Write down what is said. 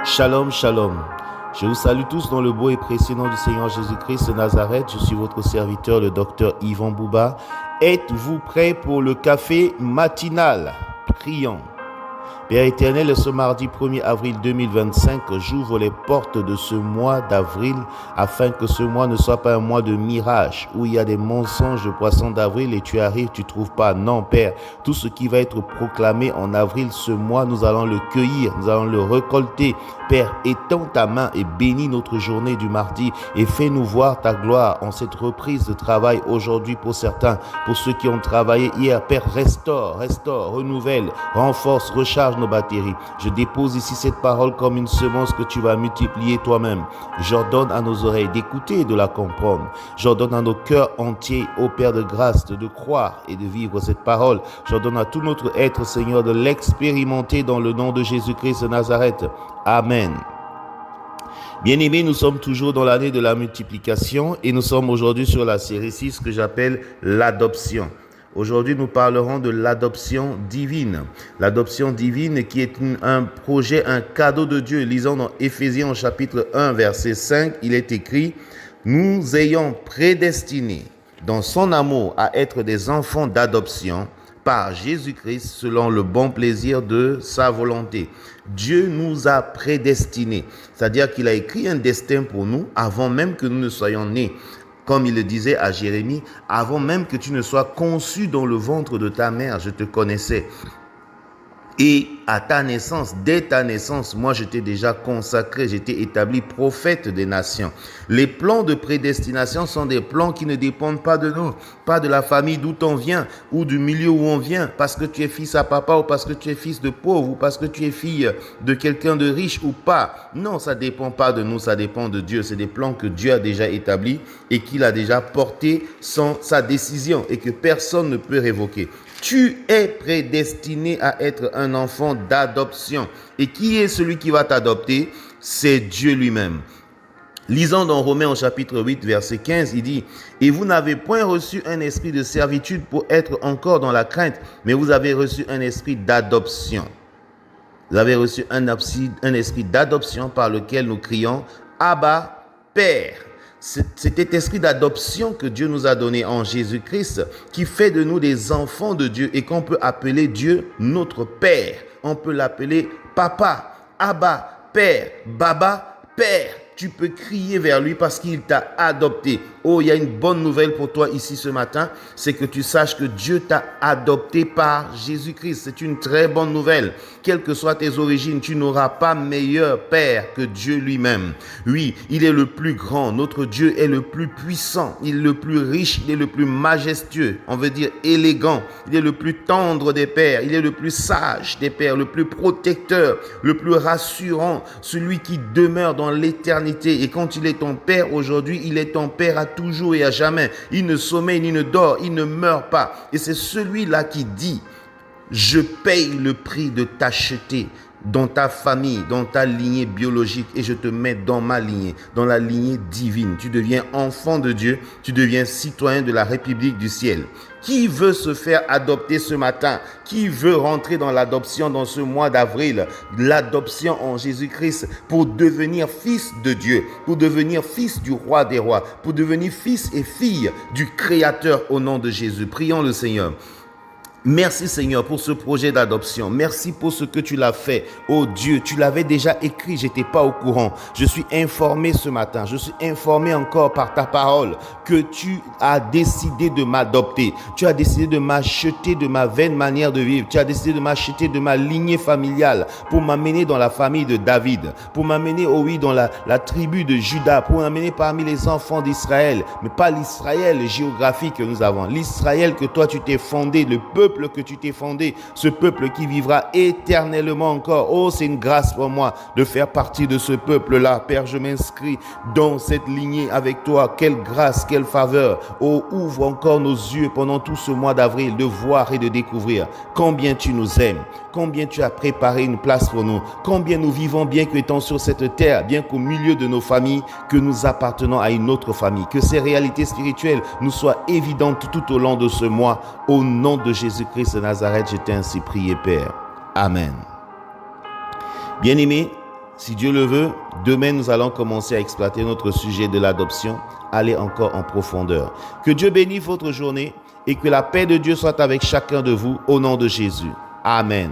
Shalom, shalom. Je vous salue tous dans le beau et précieux nom du Seigneur Jésus-Christ de Nazareth. Je suis votre serviteur, le docteur Yvan Bouba. Êtes-vous prêts pour le café matinal? Prions. Père éternel, ce mardi 1er avril 2025, j'ouvre les portes de ce mois d'avril afin que ce mois ne soit pas un mois de mirage où il y a des mensonges de poissons d'avril et tu arrives, tu ne trouves pas. Non, Père, tout ce qui va être proclamé en avril, ce mois, nous allons le cueillir, nous allons le récolter. Père, étends ta main et bénis notre journée du mardi et fais-nous voir ta gloire en cette reprise de travail aujourd'hui pour certains, pour ceux qui ont travaillé hier. Père, restaure, renouvelle, renforce, recharge nos batteries. Je dépose ici cette parole comme une semence que tu vas multiplier toi-même. J'ordonne à nos oreilles d'écouter et de la comprendre. J'ordonne à nos cœurs entiers, ô Père de grâce, de croire et de vivre cette parole. J'ordonne à tout notre être, Seigneur, de l'expérimenter dans le nom de Jésus-Christ de Nazareth. Amen. Bien-aimés, nous sommes toujours dans l'année de la multiplication et nous sommes aujourd'hui sur la série 6 que j'appelle l'adoption. Aujourd'hui, nous parlerons de l'adoption divine. L'adoption divine qui est un projet, un cadeau de Dieu. Lisons dans Éphésiens au chapitre 1, verset 5, il est écrit « Nous ayons prédestinés dans son amour à être des enfants d'adoption par Jésus-Christ selon le bon plaisir de sa volonté. » Dieu nous a prédestinés, c'est-à-dire qu'il a écrit un destin pour nous avant même que nous ne soyons nés. Comme il le disait à Jérémie, avant même que tu ne sois conçu dans le ventre de ta mère, je te connaissais. Et à ta naissance, dès ta naissance, moi je t'ai déjà consacré, j'étais établi prophète des nations. Les plans de prédestination sont des plans qui ne dépendent pas de nous, pas de la famille d'où on vient ou du milieu où on vient, parce que tu es fils à papa ou parce que tu es fils de pauvre ou parce que tu es fille de quelqu'un de riche ou pas. Non, ça ne dépend pas de nous, ça dépend de Dieu. C'est des plans que Dieu a déjà établis et qu'il a déjà portés sans sa décision et que personne ne peut révoquer. Tu es prédestiné à être un enfant d'adoption. Et qui est celui qui va t'adopter? C'est Dieu lui-même. Lisons dans Romains au chapitre 8, verset 15, il dit « Et vous n'avez point reçu un esprit de servitude pour être encore dans la crainte, mais vous avez reçu un esprit d'adoption. » Vous avez reçu un esprit d'adoption par lequel nous crions « Abba, Père ». C'est cet esprit d'adoption que Dieu nous a donné en Jésus-Christ qui fait de nous des enfants de Dieu et qu'on peut appeler Dieu notre Père. On peut l'appeler Papa, Abba, Père, Baba, Père. Tu peux crier vers lui parce qu'il t'a adopté. Oh, il y a une bonne nouvelle pour toi ici ce matin, c'est que tu saches que Dieu t'a adopté par Jésus-Christ. C'est une très bonne nouvelle. Quelles que soient tes origines, tu n'auras pas meilleur Père que Dieu lui-même. Oui, il est le plus grand. Notre Dieu est le plus puissant. Il est le plus riche. Il est le plus majestueux. On veut dire élégant. Il est le plus tendre des pères. Il est le plus sage des pères, le plus protecteur, le plus rassurant, celui qui demeure dans l'éternité. Et quand il est ton Père aujourd'hui, il est ton Père à toujours et à jamais. Il ne sommeille ni ne dort, il ne meurt pas. Et c'est celui-là qui dit, je paye le prix de t'acheter dans ta famille, dans ta lignée biologique et je te mets dans ma lignée, dans la lignée divine. Tu deviens enfant de Dieu, tu deviens citoyen de la République du ciel. Qui veut se faire adopter ce matin? Qui veut rentrer dans l'adoption dans ce mois d'avril? L'adoption en Jésus-Christ pour devenir fils de Dieu, pour devenir fils du roi des rois, pour devenir fils et fille du Créateur au nom de Jésus. Prions le Seigneur. Merci Seigneur pour ce projet d'adoption. Merci pour ce que tu l'as fait. Oh Dieu, tu l'avais déjà écrit, j'étais pas au courant. Je suis informé ce matin. Je suis informé encore par ta parole que tu as décidé de m'adopter. Tu as décidé de m'acheter de ma vaine manière de vivre. Tu as décidé de m'acheter de ma lignée familiale pour m'amener dans la famille de David, pour m'amener, oh oui, dans la tribu de Juda, pour m'amener parmi les enfants d'Israël, mais pas l'Israël géographique que nous avons. L'Israël que toi tu t'es fondé, le peuple que tu t'es fondé, ce peuple qui vivra éternellement encore. Oh, c'est une grâce pour moi de faire partie de ce peuple-là. Père, je m'inscris dans cette lignée avec toi. Quelle grâce, quelle faveur. Oh, ouvre encore nos yeux pendant tout ce mois d'avril de voir et de découvrir combien tu nous aimes, combien tu as préparé une place pour nous, combien nous vivons bien qu'étant sur cette terre, bien qu'au milieu de nos familles, que nous appartenons à une autre famille. Que ces réalités spirituelles nous soient évidentes tout au long de ce mois. Au nom de Jésus-Christ de Nazareth, je t'ai ainsi prié, Père. Amen. Bien-aimés, Si Dieu le veut, demain nous allons commencer à exploiter notre sujet de l'adoption, aller encore en profondeur. Que Dieu bénisse votre journée et que la paix de Dieu soit avec chacun de vous au nom de Jésus. Amen.